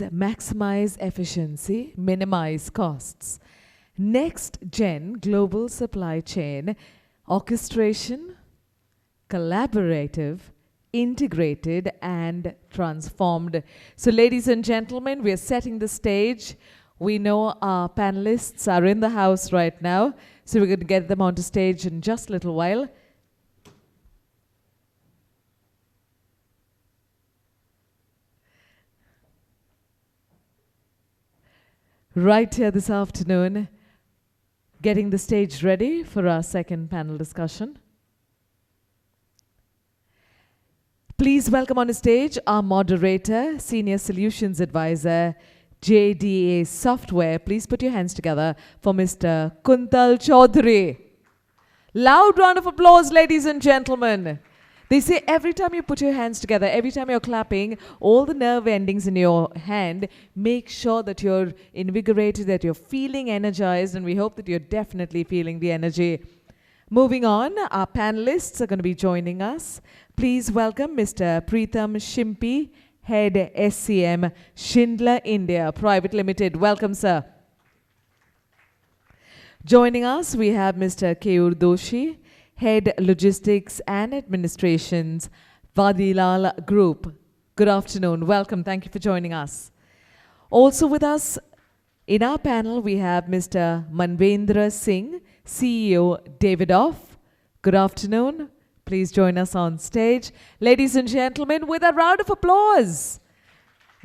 maximize efficiency, minimize costs. Next gen global supply chain orchestration, collaborative, integrated, and transformed. So, ladies and gentlemen, we are setting the stage. We know our panelists are in the house right now, so we're going to get them onto stage in just a little while. Right here this afternoon, getting the stage ready for our second panel discussion. Please welcome on the stage our moderator, Senior Solutions Advisor, JDA Software. Please put your hands together for Mr. Kuntal Chaudhary. Loud round of applause, ladies and gentlemen. They say every time you put your hands together, every time you're clapping, all the nerve endings in your hand, make sure that you're invigorated, that you're feeling energized, and we hope that you're definitely feeling the energy. Moving on, our panelists are going to be joining us. Please welcome Mr. Preetham Shimpi, Head SCM, Schindler India Private Limited. Welcome, sir. Joining us, we have Mr. Keyur Doshi, Head Logistics and Administrations, Vadilal Group. Good afternoon. Welcome. Thank you for joining us. Also with us in our panel, we have Mr. Manvendra Singh, CEO, Davidoff. Good afternoon. Please join us on stage. Ladies and gentlemen, with a round of applause.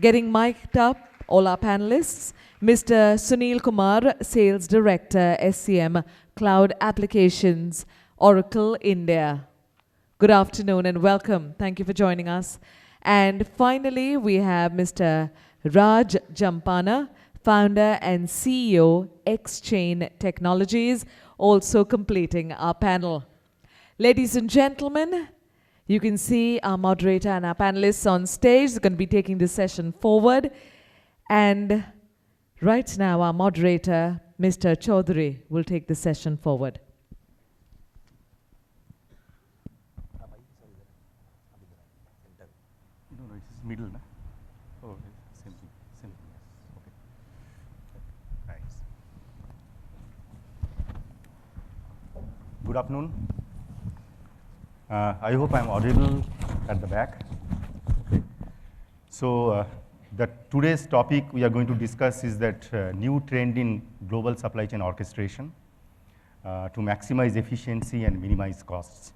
Getting mic'd up, all our panelists, Mr. Sunil Kumar, Sales Director, SCM, Cloud Applications, Oracle India. Good afternoon and welcome. Thank you for joining us. And finally, we have Mr. Raj Jampana, Founder and CEO, X-Chain Technologies, also completing our panel. Ladies and gentlemen, you can see our moderator and our panelists on stage. They're going to be taking this session forward. And right now, our moderator, Mr. Chaudhary, will take the session forward. Middle, na? Oh, same thing, same thing. Okay. Thanks. Good afternoon. I hope I'm audible at the back. Okay. So, today's topic we are going to discuss is that new trend in global supply chain orchestration to maximize efficiency and minimize costs.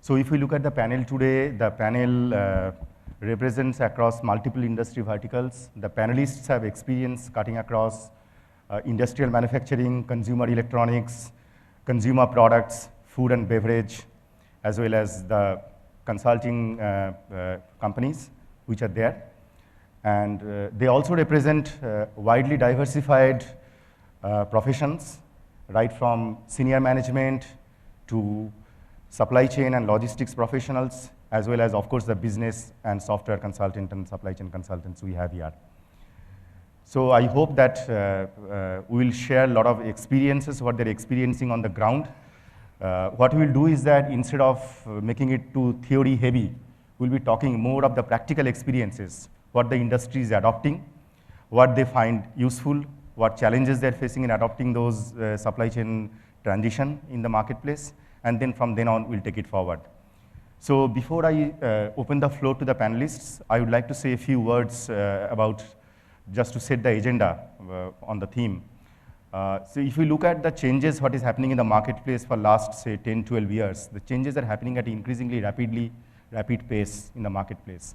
So, if we look at the panel today, the panel represents across multiple industry verticals. The panelists have experience cutting across industrial manufacturing, consumer electronics, consumer products, food and beverage, as well as the consulting companies which are there. And they also represent widely diversified professions, right from senior management to supply chain and logistics professionals, as well as, of course, the business and software consultant and supply chain consultants we have here. So I hope that we will share a lot of experiences, what they're experiencing on the ground. What we'll do is that instead of making it too theory heavy, we'll be talking more of the practical experiences, what the industry is adopting, what they find useful, what challenges they're facing in adopting those supply chain transition in the marketplace, and then from then on, we'll take it forward. So before I open the floor to the panelists, I would like to say a few words about, just to set the agenda on the theme. So if we look at the changes, what is happening in the marketplace for last, say, 10, 12 years, the changes are happening at increasingly rapid pace in the marketplace.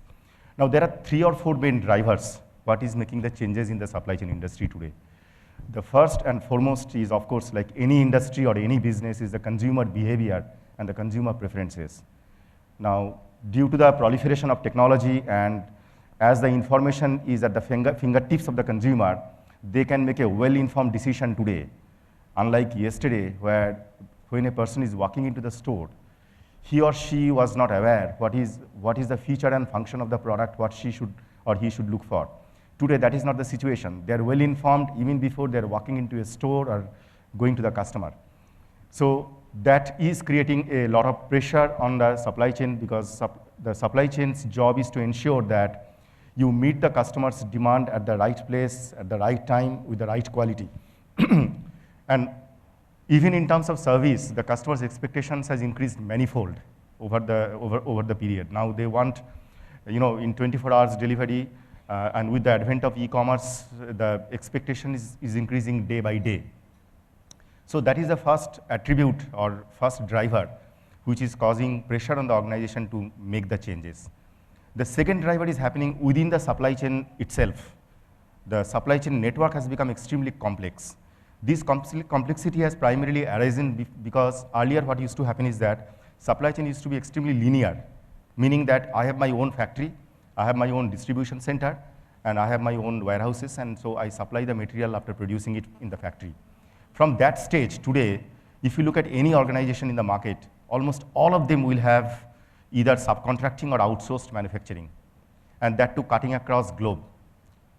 Now there are 3 or 4 main drivers, what is making the changes in the supply chain industry today. The first and foremost is, of course, like any industry or any business, is the consumer behavior and the consumer preferences. Now, due to the proliferation of technology and as the information is at the fingertips of the consumer, they can make a well-informed decision today. Unlike yesterday, where when a person is walking into the store, he or she was not aware what is the feature and function of the product, what she should or he should look for. Today, that is not the situation. They're well-informed even before they're walking into a store or going to the customer. So that is creating a lot of pressure on the supply chain, because the supply chain's job is to ensure that You meet the customer's demand at the right place, at the right time, with the right quality. And even in terms of service, the customer's expectations has increased manifold over the period. Now they want, in 24 hours delivery, and with the advent of e-commerce, the expectation is increasing day by day. So that is the first attribute or first driver which is causing pressure on the organization to make the changes. The second driver is happening within the supply chain itself. The supply chain network has become extremely complex. This complexity has primarily arisen because earlier what used to happen is that supply chain used to be extremely linear, meaning that I have my own factory, I have my own distribution center, and I have my own warehouses, and so I supply the material after producing it in the factory. From that stage, today, if you look at any organization in the market, almost all of them will have either subcontracting or outsourced manufacturing, and that too cutting across globe.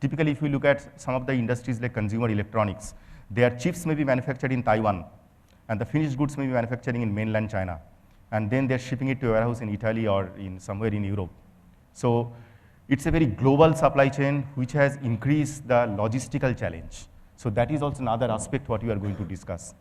Typically, if you look at some of the industries like consumer electronics, their chips may be manufactured in Taiwan, and the finished goods may be manufacturing in mainland China, and then they're shipping it to a warehouse in Italy or in somewhere in Europe. So it's a very global supply chain which has increased the logistical challenge. So that is also another aspect what we are going to discuss.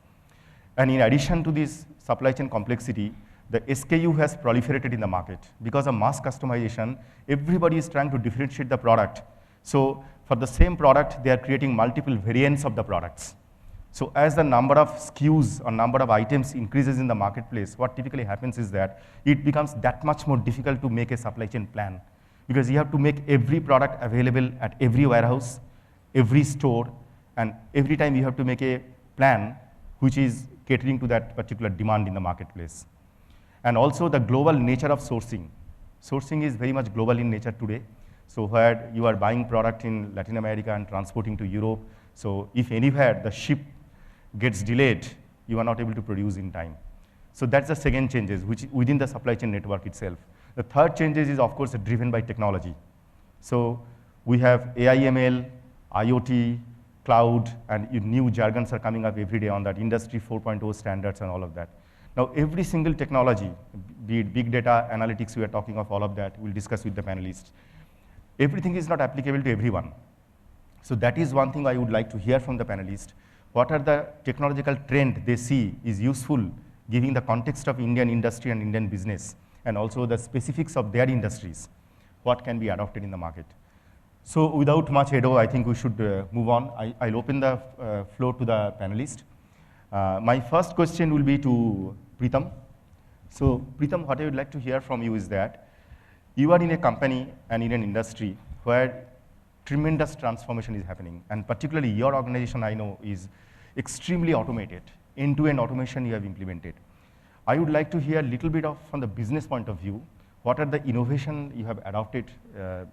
And in addition to this supply chain complexity, the SKU has proliferated in the market. Because of mass customization, everybody is trying to differentiate the product. So for the same product, they are creating multiple variants of the products. So as the number of SKUs or number of items increases in the marketplace, what typically happens is that it becomes that much more difficult to make a supply chain plan, because you have to make every product available at every warehouse, every store, and every time you have to make a plan which is catering to that particular demand in the marketplace. And also the global nature of sourcing. Sourcing is very much global in nature today. So where you are buying product in Latin America and transporting to Europe, so if anywhere the ship gets delayed, you are not able to produce in time. So that's the second changes, which within the supply chain network itself. The third changes is, of course, driven by technology. So we have AI, ML, IoT, cloud, and new jargons are coming up every day on that, Industry 4.0 standards and all of that. Now, every single technology, be it big data, analytics, we are talking of all of that, we'll discuss with the panelists. Everything is not applicable to everyone. So that is one thing I would like to hear from the panelists. What are the technological trend they see is useful, giving the context of Indian industry and Indian business, and also the specifics of their industries, what can be adopted in the market. So without much ado, I think we should move on. I'll open the floor to the panelists. My first question will be to Preetham. So Preetham, what I would like to hear from you is that you are in a company and in an industry where tremendous transformation is happening, and particularly your organization, I know, is extremely automated. End-to-end automation you have implemented. I would like to hear a little bit of, from the business point of view, what are the innovation you have adopted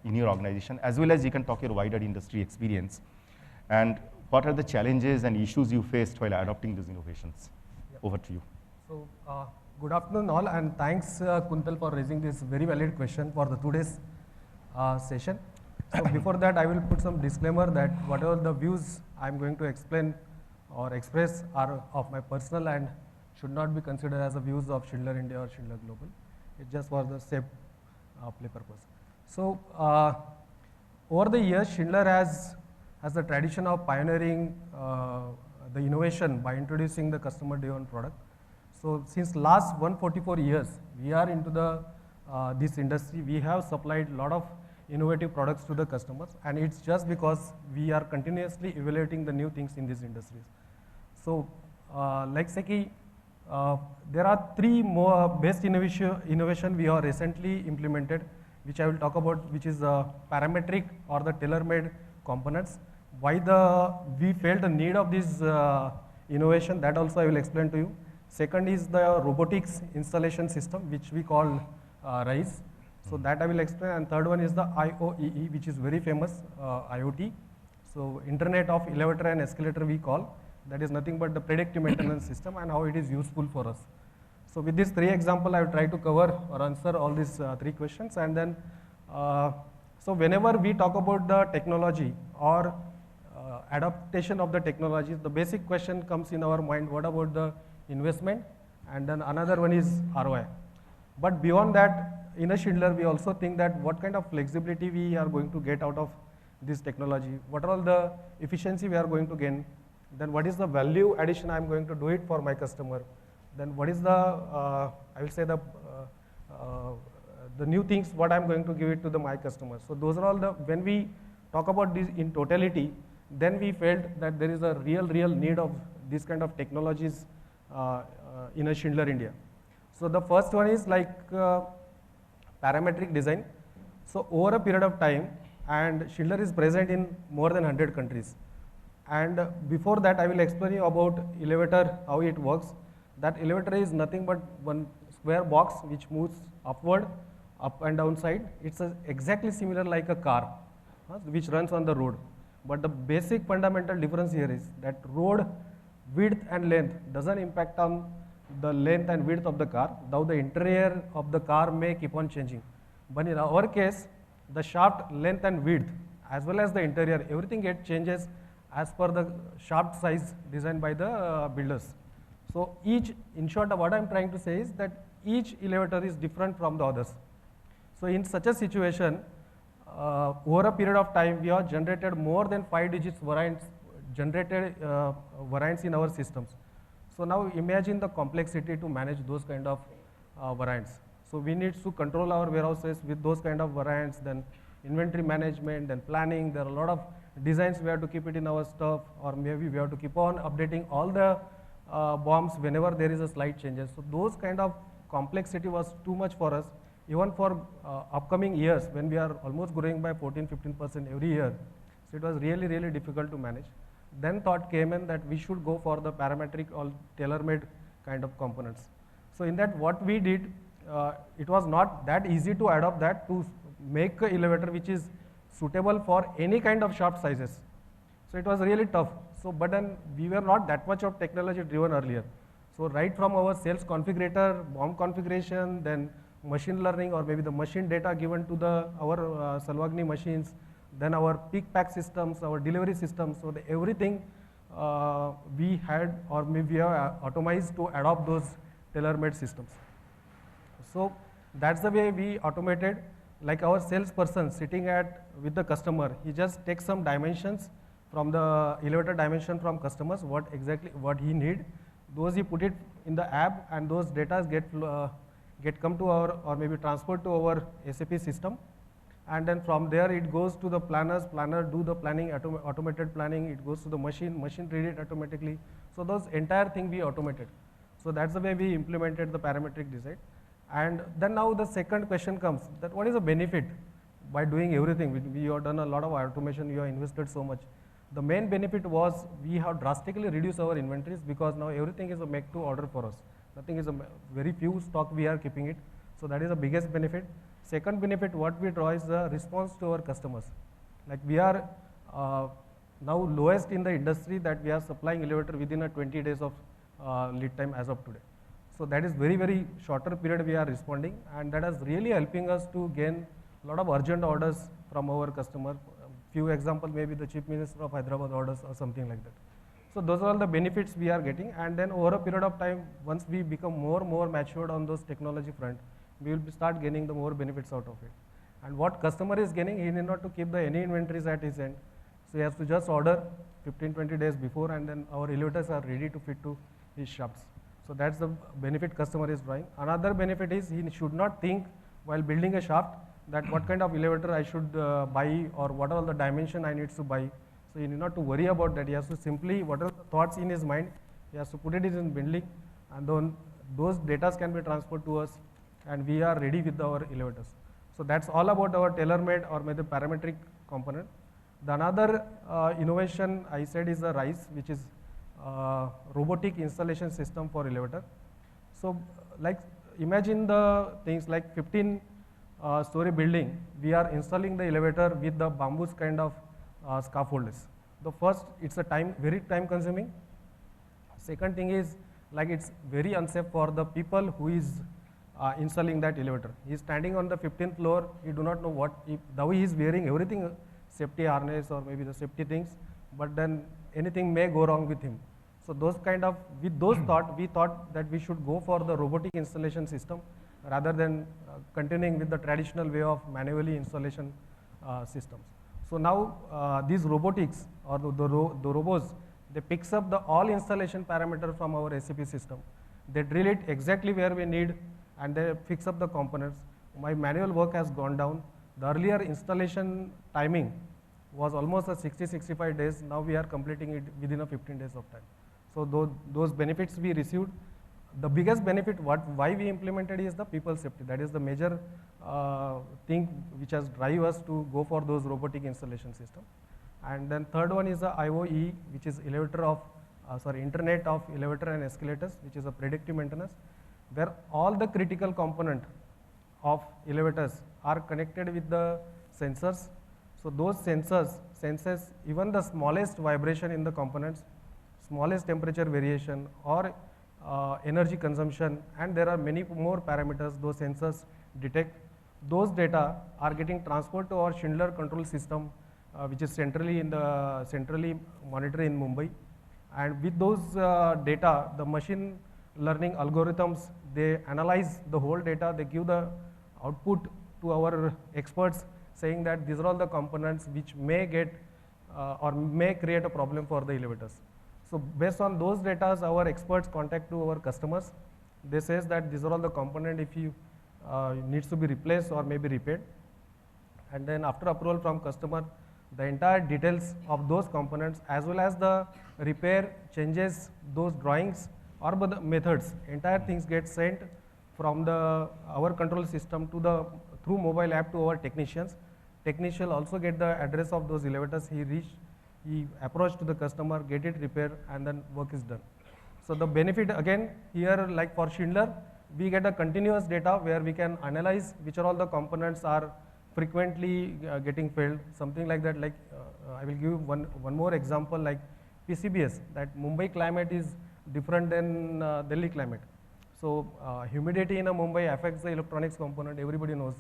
in your organization, as well as you can talk your wider industry experience, and what are the challenges and issues you faced while adopting those innovations? Yep. Over to you. So, good afternoon all, and thanks Kuntal for raising this very valid question for the today's session. So before that, I will put some disclaimer that whatever the views I am going to explain or express are of my personal and should not be considered as the views of Schindler India or Schindler Global. It's just for the safe play purpose. So over the years, Schindler has the tradition of pioneering the innovation by introducing the customer-driven product. So since last 144 years, we are into the this industry. We have supplied a lot of innovative products to the customers, and it's just because we are continuously evaluating the new things in these industries. So like Seki, there are three more best innovation we have recently implemented, which I will talk about, which is parametric or the tailor-made components. Why we felt the need of this innovation, that also I will explain to you. Second is the robotics installation system, which we call RISE. So that I will explain. And third one is the IOEE, which is very famous, IoT. So Internet of Elevator and Escalator we call. That is nothing but the predictive maintenance system and how it is useful for us. So with these three examples, I will try to cover or answer all these three questions. And then, so whenever we talk about the technology or adaptation of the technology, the basic question comes in our mind, what about the investment? And then another one is ROI. But beyond that, in a Schindler, we also think that what kind of flexibility we are going to get out of this technology, what are all the efficiency we are going to gain, then what is the value addition I'm going to do it for my customer, then what is the, I will say the new things what I'm going to give it to my customers. So those are all the, when we talk about this in totality, then we felt that there is a real need of this kind of technologies in a Schindler India. So the first one is like parametric design. So over a period of time, and Schindler is present in more than 100 countries. And before that, I will explain you about elevator, how it works. That elevator is nothing but one square box which moves upward, up and down side. It's exactly similar like a car, which runs on the road. But the basic fundamental difference here is that road width and length doesn't impact on the length and width of the car, though the interior of the car may keep on changing. But in our case, the shaft length and width, as well as the interior, everything changes as per the shaft size designed by the builders. So each, in short, what I'm trying to say is that each elevator is different from the others. So in such a situation, over a period of time, we have generated more than 5 digits variants, variants in our systems. So now imagine the complexity to manage those kind of variants. So we need to control our warehouses with those kind of variants, then inventory management, then planning. There are a lot of designs we have to keep it in our stuff, or maybe we have to keep on updating all the bombs whenever there is a slight changes. So those kind of complexity was too much for us, even for upcoming years when we are almost growing by 14-15% every year. So it was really difficult to manage. Then thought came in that we should go for the parametric or tailor-made kind of components. So in that, what we did, it was not that easy to adopt that to make an elevator which is suitable for any kind of shaft sizes. So it was really tough. So, but then we were not that much of technology driven earlier. So right from our sales configurator, bomb configuration, then machine learning, or maybe the machine data given to our Salwagni machines, then our pick pack systems, our delivery systems, so everything we had, or maybe we have automized to adopt those tailor-made systems. So that's the way we automated. Like our salesperson sitting with the customer, he just takes some dimensions from the elevator dimension from customers, what he need. Those he put it in the app, and those data get come to our, or maybe transferred to our SAP system. And then from there it goes to the planners, planner do the planning, automated planning, it goes to the machine read it automatically. So those entire thing we automated. So that's the way we implemented the parametric design. And then now the second question comes, that what is the benefit by doing everything? We have done a lot of automation, we have invested so much. The main benefit was we have drastically reduced our inventories, because now everything is a make to order for us. Nothing is very few stock we are keeping it. So that is the biggest benefit. Second benefit, what we draw is the response to our customers. Like we are now lowest in the industry that we are supplying elevator within a 20 days of lead time as of today. So that is very shorter period we are responding, and that is really helping us to gain a lot of urgent orders from our customer. Few examples, maybe the Chief Minister of Hyderabad orders or something like that. So those are all the benefits we are getting, and then over a period of time, once we become more matured on those technology front, we will start gaining the more benefits out of it. And what customer is gaining, he need not to keep any inventories at his end. So he has to just order 15-20 days before, and then our elevators are ready to fit to his shafts. So that's the benefit customer is drawing. Another benefit is he should not think while building a shaft that what kind of elevator I should buy, or what are the dimension I need to buy. So he need not to worry about that. He has to simply, whatever the thoughts in his mind, he has to put it in building, and then those data can be transferred to us, and we are ready with our elevators. So that's all about our tailor-made or maybe parametric component. The another innovation I said is the RISE, which is robotic installation system for elevator. So like imagine the things like 15 story building, we are installing the elevator with the bamboos kind of scaffolders. The first, it's a very time consuming. Second thing is, like it's very unsafe for the people who is installing that elevator. He is standing on the 15th floor, he do not know though he is wearing everything, safety harness or maybe the safety things, but then anything may go wrong with him. So those kind of, with those thought, we thought that we should go for the robotic installation system rather than continuing with the traditional way of manually installation systems. So now these robotics or the robots, they picks up the all installation parameter from our SAP system. They drill it exactly where we need and they fix up the components. My manual work has gone down. The earlier installation timing was almost a 60-65 days. Now we are completing it within a 15 days of time. So those benefits we received. The biggest benefit why we implemented is the people safety. That is the major thing which has drive us to go for those robotic installation system. And then third one is the IOE, which is Internet of Elevator and Escalators, which is a predictive maintenance, where all the critical component of elevators are connected with the sensors. So those sensors senses even the smallest vibration in the components, smallest temperature variation or energy consumption, and there are many more parameters those sensors detect. Those data are getting transferred to our Schindler control system, which is centrally monitored in Mumbai. And with those data, the machine learning algorithms, they analyze the whole data, they give the output to our experts saying that these are all the components which may get or may create a problem for the elevators. So based on those data, our experts contact to our customers. They says that these are all the components if you needs to be replaced or maybe repaired. And then after approval from customer, the entire details of those components as well as the repair changes, those drawings or the methods, entire things get sent from our control system to through mobile app to our technicians. Technician also get the address of those elevators. He approach to the customer, get it repaired, and then work is done. So the benefit again here, like for Schindler, we get a continuous data where we can analyze which are all the components are frequently getting failed, something like that. Like I will give one more example, like PCBs, that Mumbai climate is different than Delhi climate. So humidity in Mumbai affects the electronics component, everybody knows.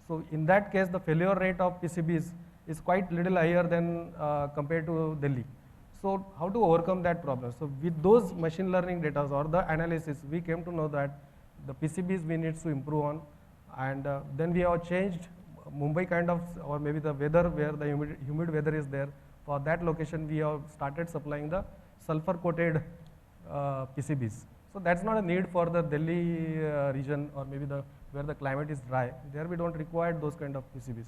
So in that case, the failure rate of PCBs is quite little higher than compared to Delhi. So how to overcome that problem? So with those machine learning data or the analysis, we came to know that the PCBs we need to improve on, and then we have changed Mumbai kind of, or maybe the weather where the humid weather is there. For that location, we have started supplying the sulfur coated PCBs. So that's not a need for the Delhi region or maybe where the climate is dry. There we don't require those kind of PCBs.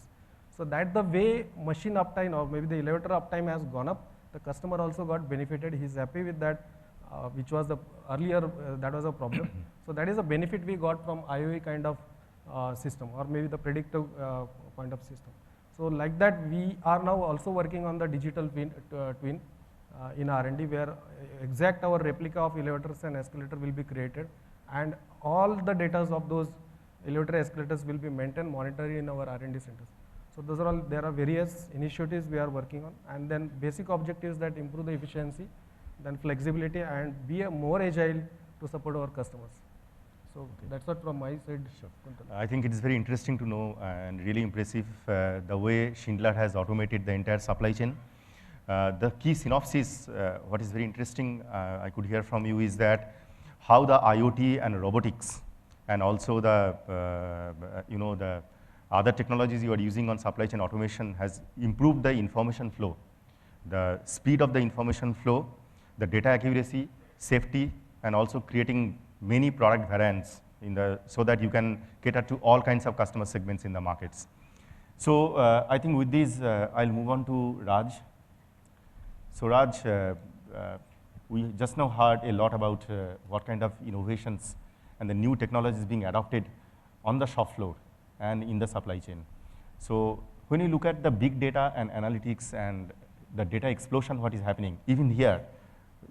So that the way machine uptime or maybe the elevator uptime has gone up, the customer also got benefited. He's happy with that, which was the earlier, that was a problem. So that is a benefit we got from IOE kind of system or maybe the predictive point of system. So like that, we are now also working on the digital twin in R&D where exact our replica of elevators and escalator will be created, and all the data of those elevator escalators will be maintained, monitored in our R&D centers. So those are all, there are various initiatives we are working on, and then basic objectives that improve the efficiency, then flexibility, and be more agile to support our customers. So that's what from my side. Sure. I think it is very interesting to know and really impressive the way Schindler has automated the entire supply chain. The key synopsis, what is very interesting I could hear from you is that how the IoT and robotics and also the the other technologies you are using on supply chain automation has improved the information flow, the speed of the information flow, the data accuracy, safety, and also creating many product variants so that you can cater to all kinds of customer segments in the markets. So I think with this, I'll move on to Raj. So Raj, we just now heard a lot about what kind of innovations and the new technologies being adopted on the shop floor and in the supply chain. So when you look at the big data and analytics and the data explosion, what is happening, even here,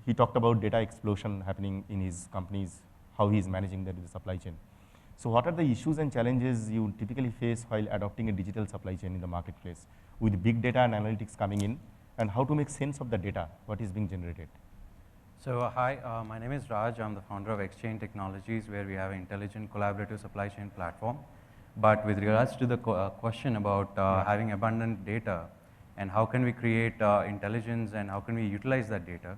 he talked about data explosion happening in his companies, how he is managing the supply chain. So what are the issues and challenges you typically face while adopting a digital supply chain in the marketplace with big data and analytics coming in, and how to make sense of the data, what is being generated? So hi, my name is Raj. I'm the founder of Exchange Technologies, where we have an intelligent collaborative supply chain platform. But with regards to the question about having abundant data and how can we create intelligence and how can we utilize that data,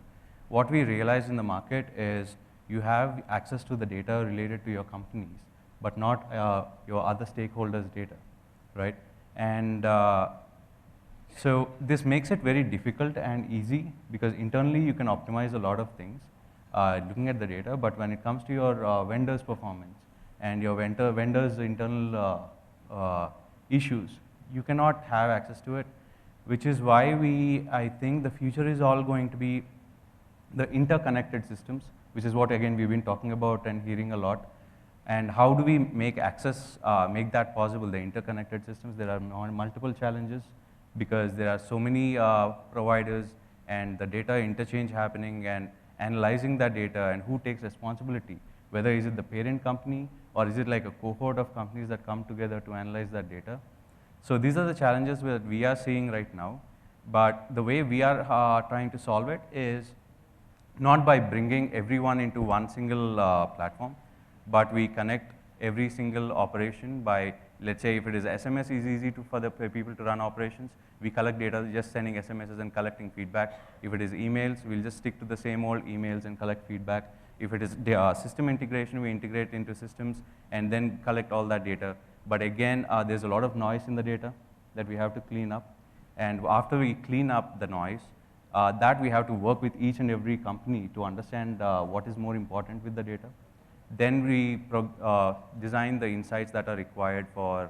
what we realize in the market is you have access to the data related to your companies, but not your other stakeholders' data, right? And so this makes it very difficult and easy because internally you can optimize a lot of things looking at the data, but when it comes to your vendor's performance and your vendor's internal issues, you cannot have access to it, which is why I think the future is all going to be the interconnected systems, which is what again we've been talking about and hearing a lot. And how do we make access, make that possible, the interconnected systems? There are multiple challenges because there are so many providers and the data interchange happening and analyzing that data and who takes responsibility, whether is it the parent company or is it like a cohort of companies that come together to analyze that data. So these are the challenges that we are seeing right now, but the way we are trying to solve it is not by bringing everyone into one single platform, but we connect every single operation by, let's say if it is SMS is easy for the people to run operations, we collect data just sending SMSs and collecting feedback. If it is emails, we'll just stick to the same old emails and collect feedback. If it is system integration, we integrate into systems and then collect all that data. But again, there's a lot of noise in the data that we have to clean up. And after we clean up the noise, that we have to work with each and every company to understand what is more important with the data. Then we design the insights that are required for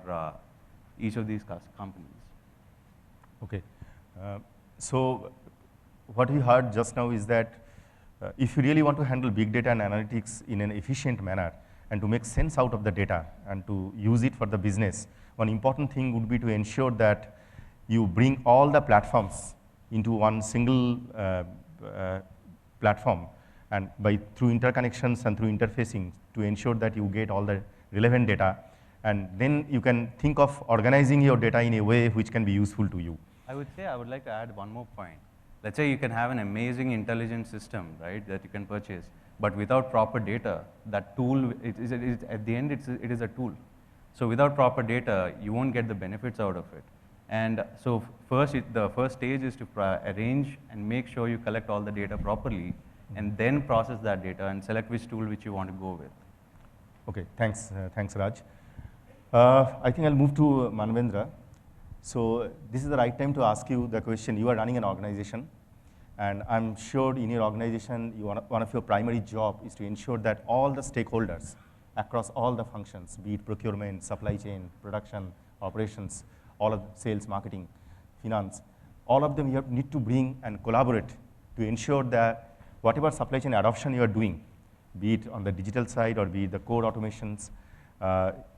each of these companies. Okay. So what we heard just now is that if you really want to handle big data and analytics in an efficient manner and to make sense out of the data and to use it for the business, one important thing would be to ensure that you bring all the platforms into one single platform, and through interconnections and through interfacing to ensure that you get all the relevant data, and then you can think of organizing your data in a way which can be useful to you. I would like to add one more point. Let's say you can have an amazing intelligent system, right, that you can purchase, but without proper data, that tool, at the end, it is a tool. So without proper data, you won't get the benefits out of it. And so the first stage is to arrange and make sure you collect all the data properly, and then process that data and select which tool which you want to go with. Okay, thanks, thanks Raj. I think I'll move to Manvendra. So this is the right time to ask you the question. You are running an organization, and I'm sure in your organization, one of your primary job is to ensure that all the stakeholders across all the functions, be it procurement, supply chain, production, operations, all of sales, marketing, finance, all of them you need to bring and collaborate to ensure that whatever supply chain adoption you are doing, be it on the digital side or be it the core automations,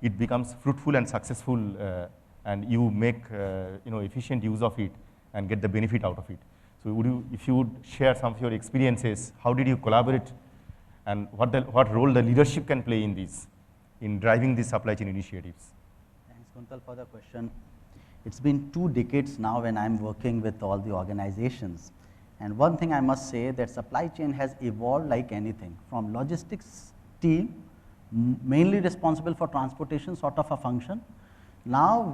it becomes fruitful and successful, and you make efficient use of it and get the benefit out of it. So if you would share some of your experiences, how did you collaborate, and what role the leadership can play in driving these supply chain initiatives? Thanks, Kuntal, for the question. It's been 2 decades now when I'm working with all the organizations. And one thing I must say that supply chain has evolved like anything, from logistics team, mainly responsible for transportation sort of a function. Now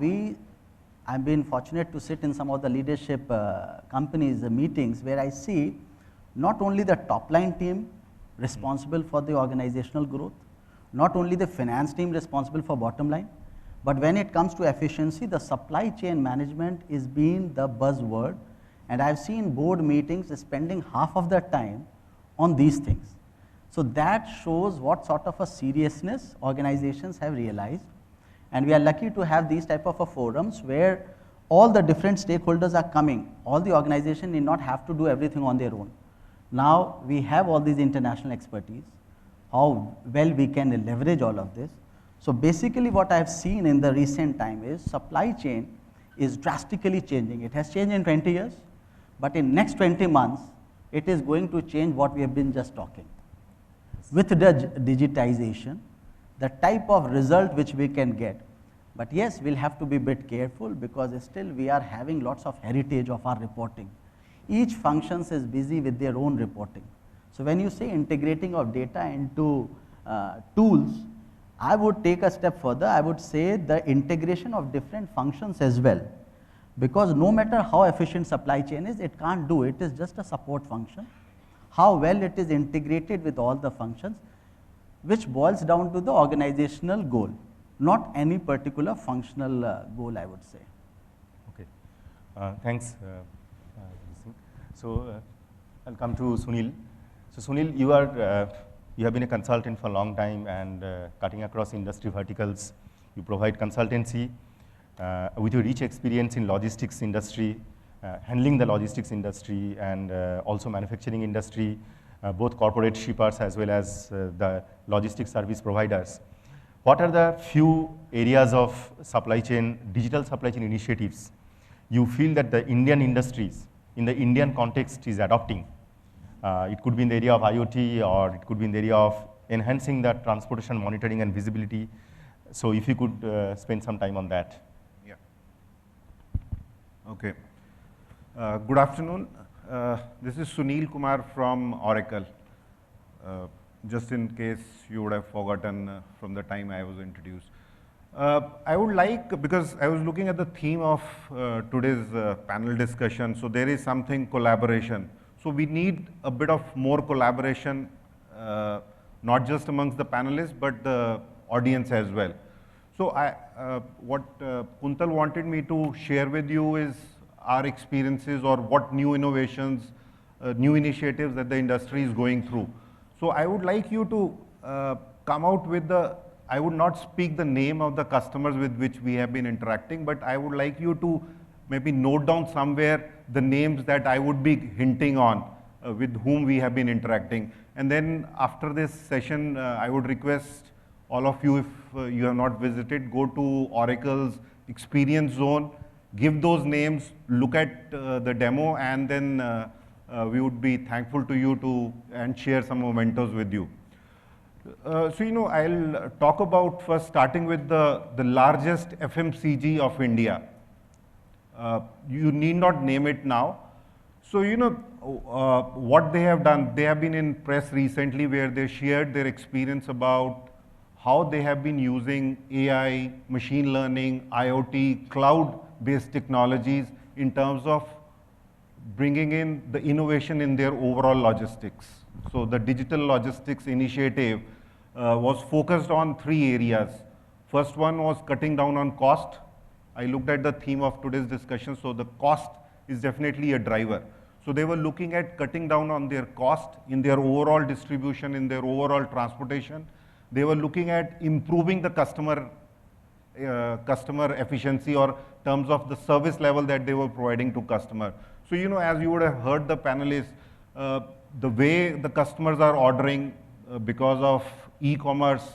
I've been fortunate to sit in some of the leadership companies, meetings where I see not only the top line team responsible for the organizational growth, not only the finance team responsible for bottom line, but when it comes to efficiency, the supply chain management is being the buzzword. And I've seen board meetings spending half of their time on these things. So that shows what sort of a seriousness organizations have realized. And we are lucky to have these type of forums where all the different stakeholders are coming. All the organization need not have to do everything on their own. Now we have all these international expertise, how well we can leverage all of this. So basically what I have seen in the recent time is supply chain is drastically changing. It has changed in 20 years. But in next 20 months, it is going to change what we have been just talking. With the digitization, the type of result which we can get. But yes, we'll have to be a bit careful because still we are having lots of heritage of our reporting. Each function is busy with their own reporting. So when you say integrating of data into tools, I would take a step further. I would say the integration of different functions as well. Because no matter how efficient supply chain is, it can't do it. It is just a support function. How well it is integrated with all the functions. which boils down to the organizational goal, not any particular functional goal, I would say. Okay, thanks. So I'll come to Sunil. So Sunil, you have been a consultant for a long time and cutting across industry verticals. You provide consultancy with your rich experience in logistics industry, handling the logistics industry and also manufacturing industry, both corporate shippers as well as the logistics service providers. What are the few areas of supply chain, digital supply chain initiatives you feel that the Indian industries in the Indian context is adopting? It could be in the area of IoT or it could be in the area of enhancing the transportation monitoring and visibility. So if you could spend some time on that. Yeah. Okay. Good afternoon. This is Sunil Kumar from Oracle. Just in case you would have forgotten from the time I was introduced. I would like, because I was looking at the theme of today's panel discussion, so there is something collaboration. So we need a bit of more collaboration, not just amongst the panelists, but the audience as well. So what Kuntal wanted me to share with you is our experiences or what new innovations, new initiatives that the industry is going through. So I would like you to come out with I would not speak the name of the customers with which we have been interacting, but I would like you to maybe note down somewhere the names that I would be hinting on with whom we have been interacting. And then after this session, I would request all of you, if you have not visited, go to Oracle's Experience Zone, give those names, look at the demo, and then we would be thankful to you and share some mementos with you. So, I'll talk about first starting with the largest FMCG of India. You need not name it now. So, what they have done, they have been in press recently where they shared their experience about how they have been using AI, machine learning, IoT, cloud-based technologies in terms of bringing in the innovation in their overall logistics. So the digital logistics initiative was focused on 3 areas. First one was cutting down on cost. I looked at the theme of today's discussion, so the cost is definitely a driver. So they were looking at cutting down on their cost in their overall distribution, in their overall transportation. They were looking at improving the customer efficiency or terms of the service level that they were providing to customer. So, as you would have heard the panelists, the way the customers are ordering because of e-commerce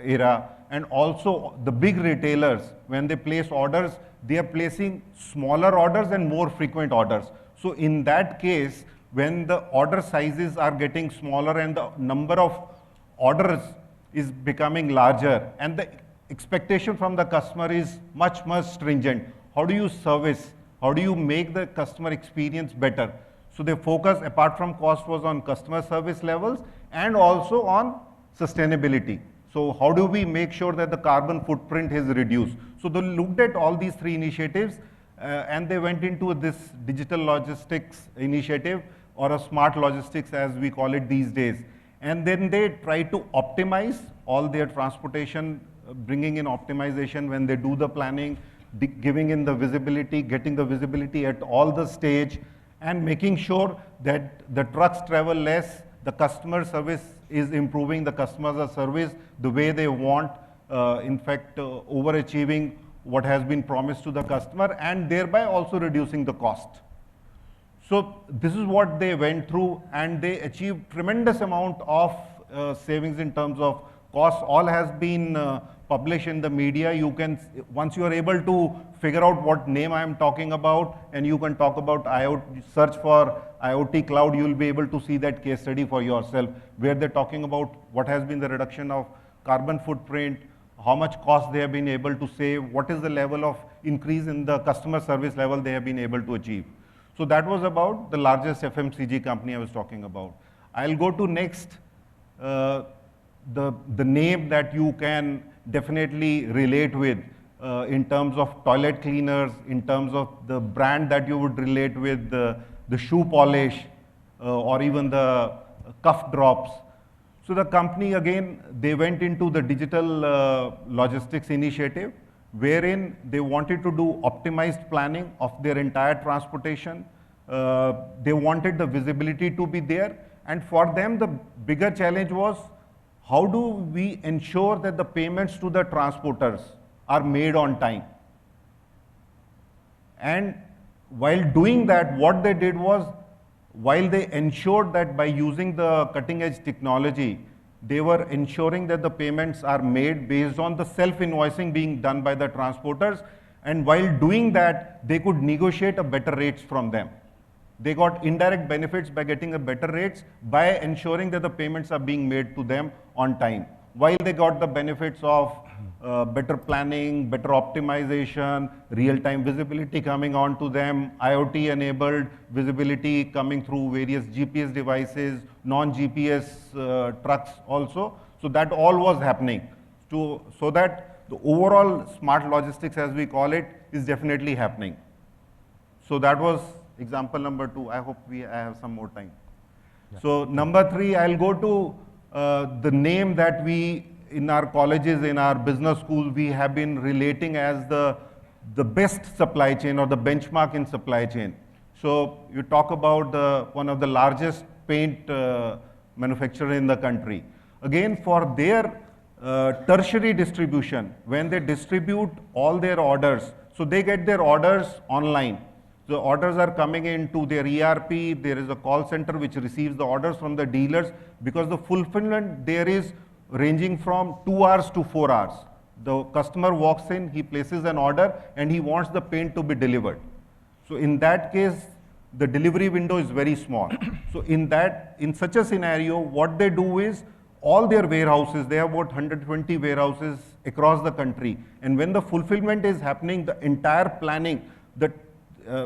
era, and also the big retailers, when they place orders, they are placing smaller orders and more frequent orders. So in that case, when the order sizes are getting smaller and the number of orders is becoming larger, and the expectation from the customer is much, much stringent. How do you service? How do you make the customer experience better? So the focus, apart from cost, was on customer service levels and also on sustainability. So how do we make sure that the carbon footprint is reduced? So they looked at all these 3 initiatives and they went into this digital logistics initiative, or a smart logistics as we call it these days. And then they try to optimize all their transportation, bringing in optimization when they do the planning, giving in the visibility, getting the visibility at all the stage, and making sure that the trucks travel less, the customer service is improving, the customers are serviced the way they want, in fact, overachieving what has been promised to the customer, and thereby also reducing the cost. So this is what they went through, and they achieved tremendous amount of savings in terms of cost. All has been published in the media. You can, once you are able to figure out what name I am talking about, and you can talk about IoT, search for IoT cloud, you will be able to see that case study for yourself, where they're talking about what has been the reduction of carbon footprint, how much cost they have been able to save, what is the level of increase in the customer service level they have been able to achieve. So that was about the largest FMCG company I was talking about. I'll go to next, the name that you can definitely relate with in terms of toilet cleaners, in terms of the brand that you would relate with, the shoe polish, or even the cuff drops. So the company again, they went into the digital logistics initiative, wherein they wanted to do optimized planning of their entire transportation. They wanted the visibility to be there, and for them the bigger challenge was, how do we ensure that the payments to the transporters are made on time? And while doing that, what they did was, while they ensured that by using the cutting edge technology, they were ensuring that the payments are made based on the self-invoicing being done by the transporters, and while doing that, they could negotiate a better rates from them. They got indirect benefits by getting a better rates by ensuring that the payments are being made to them on time. While they got the benefits of better planning, better optimization, real-time visibility coming on to them, IoT-enabled visibility coming through various GPS devices, non-GPS trucks also. So that all was happening. So that the overall smart logistics, as we call it, is definitely happening. So that was example number 2. I hope I have some more time. Yeah. So number 3, I'll go to the name that we, in our colleges, in our business schools, we have been relating as the best supply chain or the benchmark in supply chain. So you talk about one of the largest paint manufacturer in the country. Again, for their tertiary distribution, when they distribute all their orders, so they get their orders online. The orders are coming into their ERP, there is a call center which receives the orders from the dealers, because the fulfillment there is ranging from 2 hours to 4 hours. The customer walks in, he places an order, and he wants the paint to be delivered. So in that case, the delivery window is very small. So in such a scenario, what they do is, all their warehouses, they have about 120 warehouses across the country. And when the fulfillment is happening, the entire planning,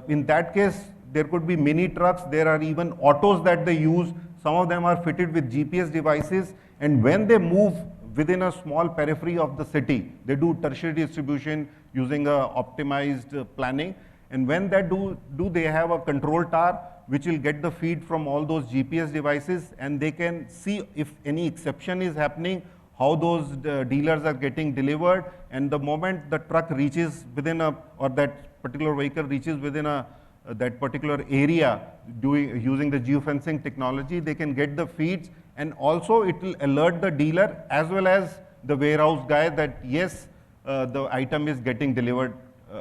in that case, there could be mini trucks, there are even autos that they use. Some of them are fitted with GPS devices, and when they move within a small periphery of the city, they do tertiary distribution using a optimized planning. And when they do, they have a control tower which will get the feed from all those GPS devices, and they can see if any exception is happening, how those dealers are getting delivered, and the moment the truck reaches within or that particular vehicle reaches within that particular area, using the geofencing technology, they can get the feeds, and also it will alert the dealer as well as the warehouse guy that yes, the item is getting delivered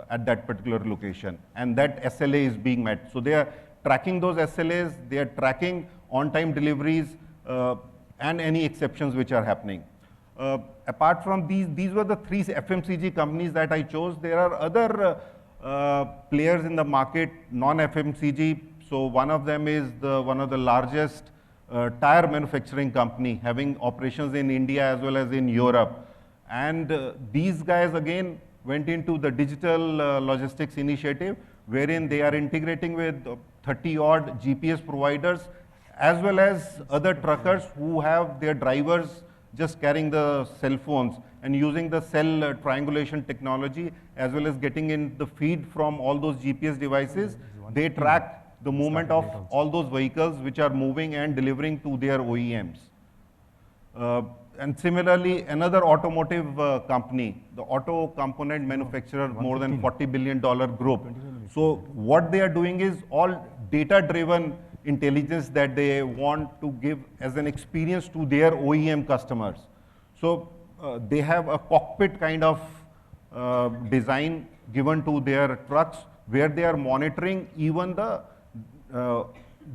at that particular location, and that SLA is being met. So they are tracking those SLAs, they are tracking on-time deliveries, and any exceptions which are happening. Apart from these were the 3 FMCG companies that I chose. There are other players in the market, non-FMCG. So one of them is one of the largest tire manufacturing company, having operations in India as well as in Europe. And these guys again went into the digital logistics initiative, wherein they are integrating with 30-odd GPS providers, as well as other truckers who have their drivers just carrying the cell phones and using the cell triangulation technology, as well as getting in the feed from all those GPS devices. They track the movement of all those vehicles which are moving and delivering to their OEMs. And similarly, another automotive company, the auto component manufacturer, more than $40 billion group. So what they are doing is all data-driven intelligence that they want to give as an experience to their OEM customers. So they have a cockpit kind of design given to their trucks, where they are monitoring even the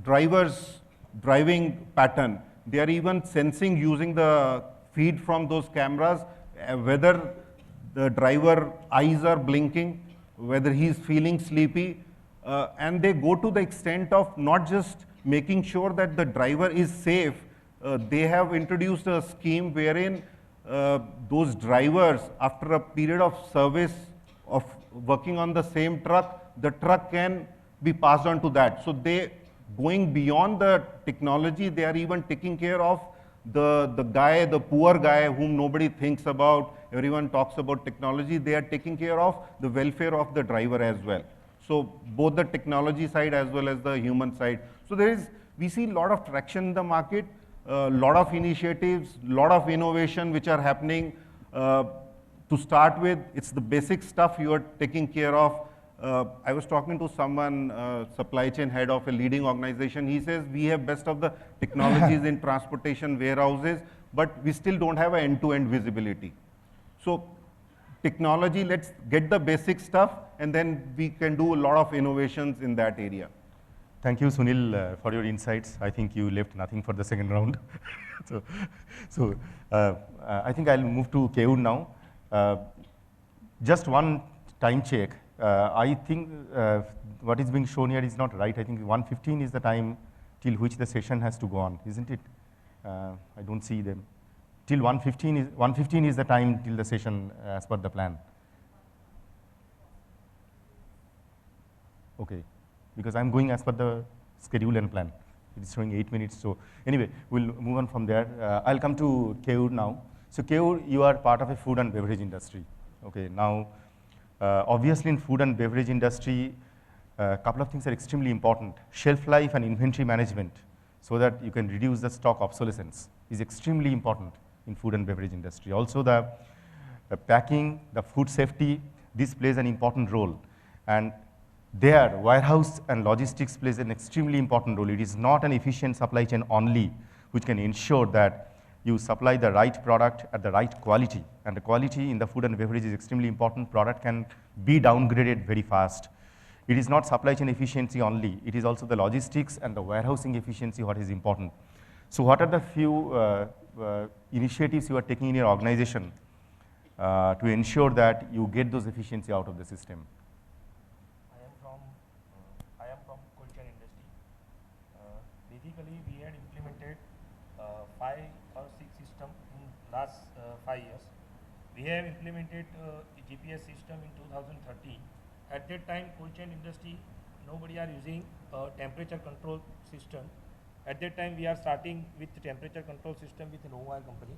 driver's driving pattern. They are even sensing, using the feed from those cameras, whether the driver eyes are blinking, whether he's feeling sleepy, and they go to the extent of not just making sure that the driver is safe. They have introduced a scheme wherein those drivers, after a period of service of working on the same truck, the truck can be passed on to that. So they, going beyond the technology, they are even taking care of the guy, the poor guy whom nobody thinks about. Everyone talks about technology. They are taking care of the welfare of the driver as well. So both the technology side as well as the human side. So we see a lot of traction in the market. a lot of initiatives, lot of innovation which are happening. To start with, it's the basic stuff you are taking care of. I was talking to someone, supply chain head of a leading organization. He says, we have best of the technologies in transportation warehouses, but we still don't have an end-to-end visibility. So technology, let's get the basic stuff, and then we can do a lot of innovations in that area. Thank you, Sunil, for your insights. I think you left nothing for the second round. I think I'll move to Keyur now. Just one time check. I think what is being shown here is not right. I think 1:15 is the time till which the session has to go on, isn't it? I don't see them. Till 1:15 is the time till the session as per the plan. Okay, because I'm going as per the schedule and plan. It is showing 8 minutes. So anyway, we'll move on from there. I'll come to Keyur now. So Keyur, you are part of a food and beverage industry. Okay, now obviously in food and beverage industry, a couple of things are extremely important. Shelf life and inventory management, so that you can reduce the stock obsolescence, is extremely important in food and beverage industry. Also the packing, the food safety, this plays an important role. And there, warehouse and logistics plays an extremely important role. It is not an efficient supply chain only which can ensure that you supply the right product at the right quality. And the quality in the food and beverage is extremely important. Product can be downgraded very fast. It is not supply chain efficiency only. It is also the logistics and the warehousing efficiency what is important. So what are the few initiatives you are taking in your organization to ensure that you get those efficiency out of the system? I am from cold chain industry. Basically, we had implemented 5 or 6 systems in last 5 years. We have implemented GPS system in 2013. At that time, cold chain industry, nobody are using temperature control system. At that time, we are starting with the temperature control system with Nova company.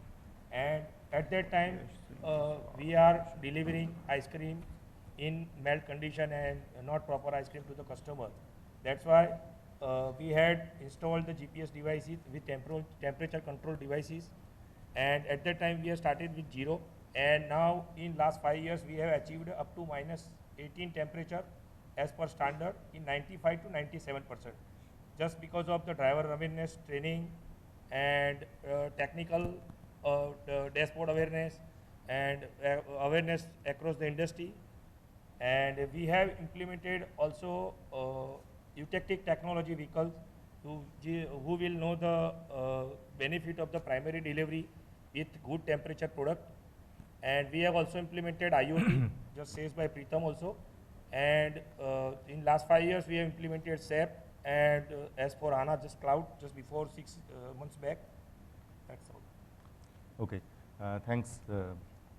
And at that time, we are delivering ice cream in melt condition and not proper ice cream to the customer. That's why we had installed the GPS devices with temperature control devices. And at that time, we have started with 0. And now, in last 5 years, we have achieved up to -18 temperature as per standard in 95 to 97%. Just because of the driver awareness training and technical dashboard awareness and awareness across the industry. And we have implemented also eutectic technology vehicles who will know the benefit of the primary delivery with good temperature product. And we have also implemented IoT, just says by Preetham also. And in last 5 years, we have implemented SAP and S/4HANA, just cloud, just before 6 months back. That's all. Okay, thanks,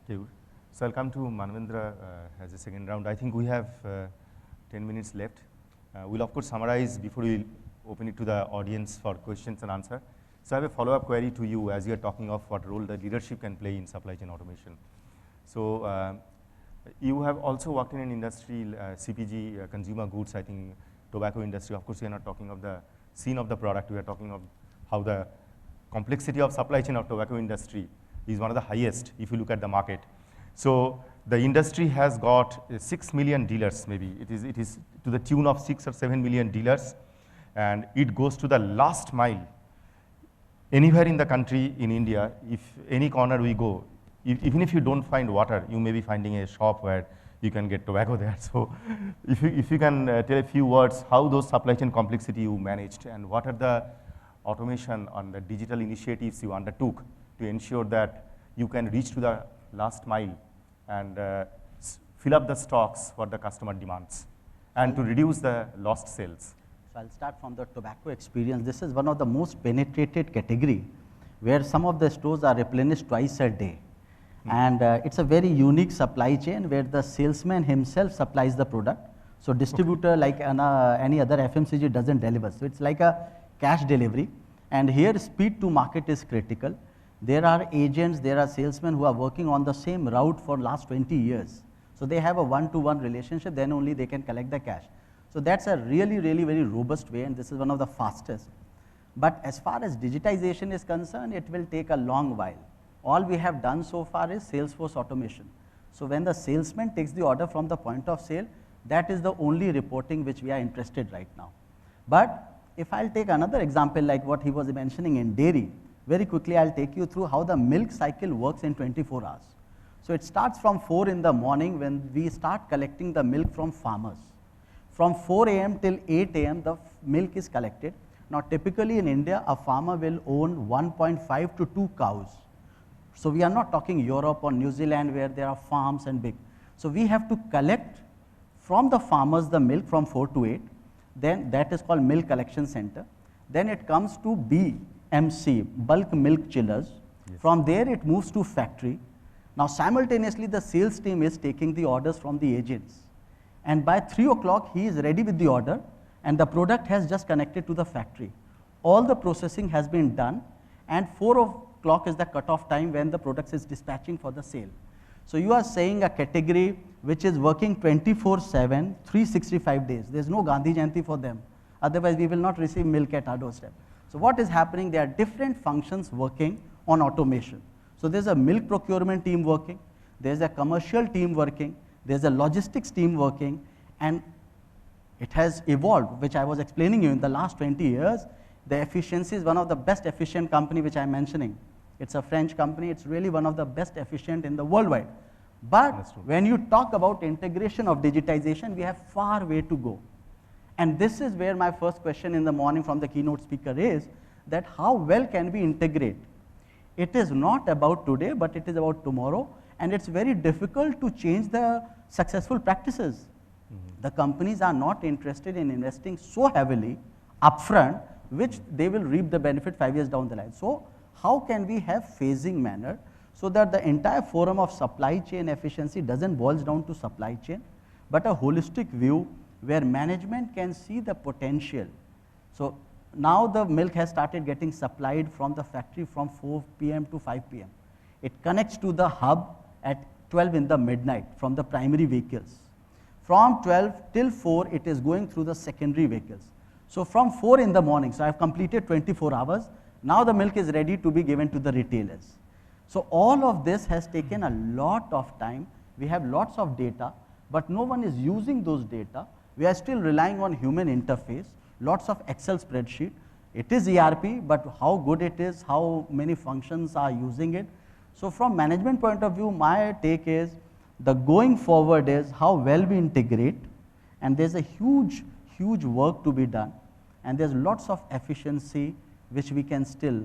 Keyur. So I'll come to Manavendra as a second round. I think we have 10 minutes left. We'll of course summarize before we open it to the audience for questions and answer. So I have a follow-up query to you as you're talking of what role the leadership can play in supply chain automation. So you have also worked in an industry, CPG, consumer goods, I think tobacco industry. Of course, we are not talking of the scene of the product. We are talking of how the complexity of supply chain of tobacco industry is one of the highest if you look at the market. So the industry has got 6 million dealers, maybe. It is to the tune of 6 or 7 million dealers, and it goes to the last mile. Anywhere in the country, in India, if any corner we go, even if you don't find water, you may be finding a shop where you can get tobacco there. So if you can tell a few words, how those supply chain complexity you managed, and what are the automation and the digital initiatives you undertook to ensure that you can reach to the last mile and fill up the stocks for the customer demands and to reduce the lost sales. So I'll start from the tobacco experience. This is one of the most penetrated category where some of the stores are replenished twice a day. And it's a very unique supply chain where the salesman himself supplies the product. So distributor, like any other FMCG, doesn't deliver. So it's like a cash delivery. And here speed to market is critical. There are agents, there are salesmen who are working on the same route for last 20 years. So they have a one-to-one relationship, then only they can collect the cash. So that's a really, really very robust way, and this is one of the fastest. But as far as digitization is concerned, it will take a long while. All we have done so far is Salesforce automation. So when the salesman takes the order from the point of sale, that is the only reporting which we are interested right now. But if I'll take another example like what he was mentioning in dairy, very quickly I'll take you through how the milk cycle works in 24 hours. So it starts from 4 in the morning when we start collecting the milk from farmers. From 4 a.m. till 8 a.m. the milk is collected. Now typically in India, a farmer will own 1.5 to 2 cows. So we are not talking Europe or New Zealand where there are farms and big. So we have to collect from the farmers the milk from 4 to 8. Then that is called milk collection center. Then it comes to BMC, bulk milk chillers. Yes. From there it moves to factory. Now simultaneously the sales team is taking the orders from the agents. And by 3 o'clock he is ready with the order and the product has just connected to the factory. All the processing has been done and 4 o'clock is the cutoff time when the product is dispatching for the sale. So you are saying a category which is working 24/7, 365 days. There is no Gandhi Jayanti for them. Otherwise we will not receive milk at our doorstep. So what is happening? There are different functions working on automation. So there is a milk procurement team working, there is a commercial team working, there is a logistics team working, and it has evolved, which I was explaining you in the last 20 years. The efficiency is one of the best efficient company which I am mentioning. It's a French company, it's really one of the best efficient in the worldwide. But when you talk about integration of digitization, we have far way to go. And this is where my first question in the morning from the keynote speaker is that how well can we integrate? It is not about today, but it is about tomorrow, and it's very difficult to change the successful practices. The companies are not interested in investing so heavily upfront, which they will reap the benefit 5 years down the line. So how can we have phasing manner so that the entire forum of supply chain efficiency doesn't boil down to supply chain, but a holistic view where management can see the potential. So now the milk has started getting supplied from the factory from 4 p.m. to 5 p.m. It connects to the hub at 12 in the midnight from the primary vehicles. From 12 till 4, it is going through the secondary vehicles. So from 4 in the morning, so I have completed 24 hours, now the milk is ready to be given to the retailers. So all of this has taken a lot of time. We have lots of data, but no one is using those data. We are still relying on human interface, lots of Excel spreadsheet. It is ERP, but how good it is, how many functions are using it. So from management point of view, my take is the going forward is how well we integrate, and there's a huge, huge work to be done, and there's lots of efficiency which we can still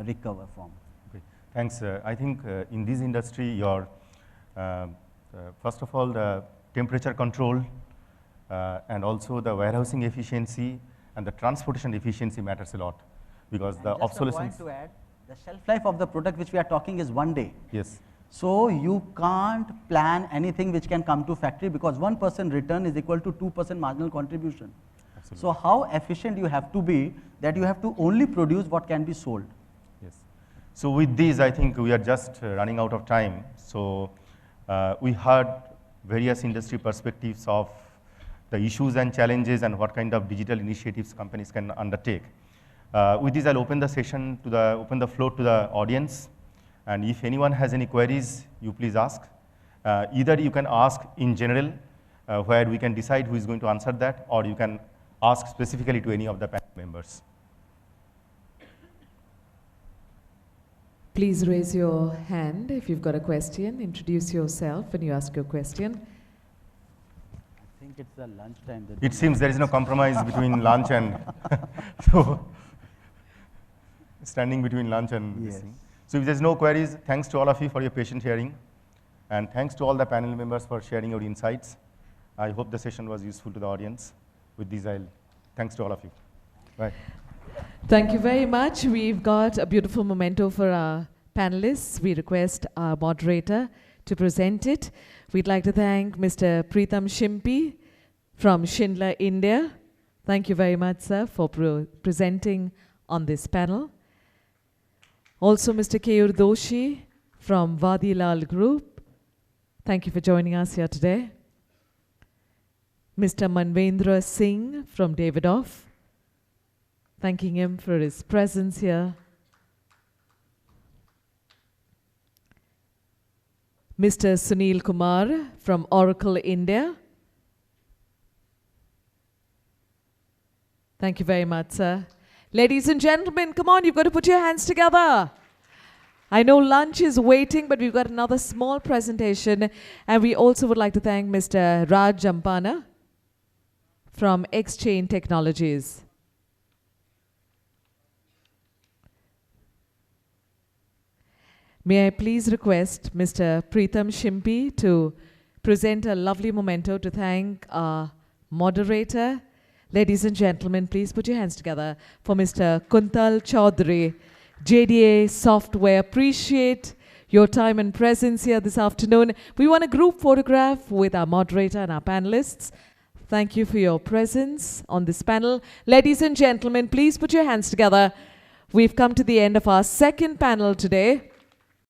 recover from. Okay. Thanks. I think in this industry, your first of all, the temperature control and also the warehousing efficiency and the transportation efficiency matters a lot, because And the just obsolescence. a point to add, the shelf life of the product which we are talking is 1 day. Yes. So you can't plan anything which can come to factory, because 1% return is equal to 2% marginal contribution. Absolutely. So how efficient you have to be that you have to only produce what can be sold. Yes. So with these, I think we are just running out of time. So we heard various industry perspectives of the issues and challenges and what kind of digital initiatives companies can undertake. With this, I'll open the session to open the floor to the audience. And if anyone has any queries, you please ask. Either you can ask in general, where we can decide who is going to answer that, or you can ask specifically to any of the panel members. Please raise your hand if you've got a question. Introduce yourself when you ask your question. I think it's the lunchtime. It seems there is no compromise between lunch and so standing between lunch and this Yes. thing. So if there's no queries, thanks to all of you for your patient hearing, and thanks to all the panel members for sharing your insights. I hope the session was useful to the audience. With this, thanks to all of you. Bye. Thank you very much. We've got a beautiful memento for our panelists. We request our moderator to present it. We'd like to thank Mr. Preetham Shimpi from Schindler India. Thank you very much, sir, for presenting on this panel. Also, Mr. Keyur Doshi from Vadilal Group. Thank you for joining us here today. Mr. Manvendra Singh from Davidoff. Thanking him for his presence here. Mr. Sunil Kumar from Oracle India. Thank you very much, sir. Ladies and gentlemen, come on, you've got to put your hands together. I know lunch is waiting, but we've got another small presentation. And we also would like to thank Mr. Raj Jampana from X-Chain Technologies. May I please request Mr. Preetham Shimpi to present a lovely memento to thank our moderator. Ladies and gentlemen, please put your hands together for Mr. Kuntal Chaudhary, JDA Software. Appreciate your time and presence here this afternoon. We want a group photograph with our moderator and our panelists. Thank you for your presence on this panel. Ladies and gentlemen, please put your hands together. We've come to the end of our second panel today.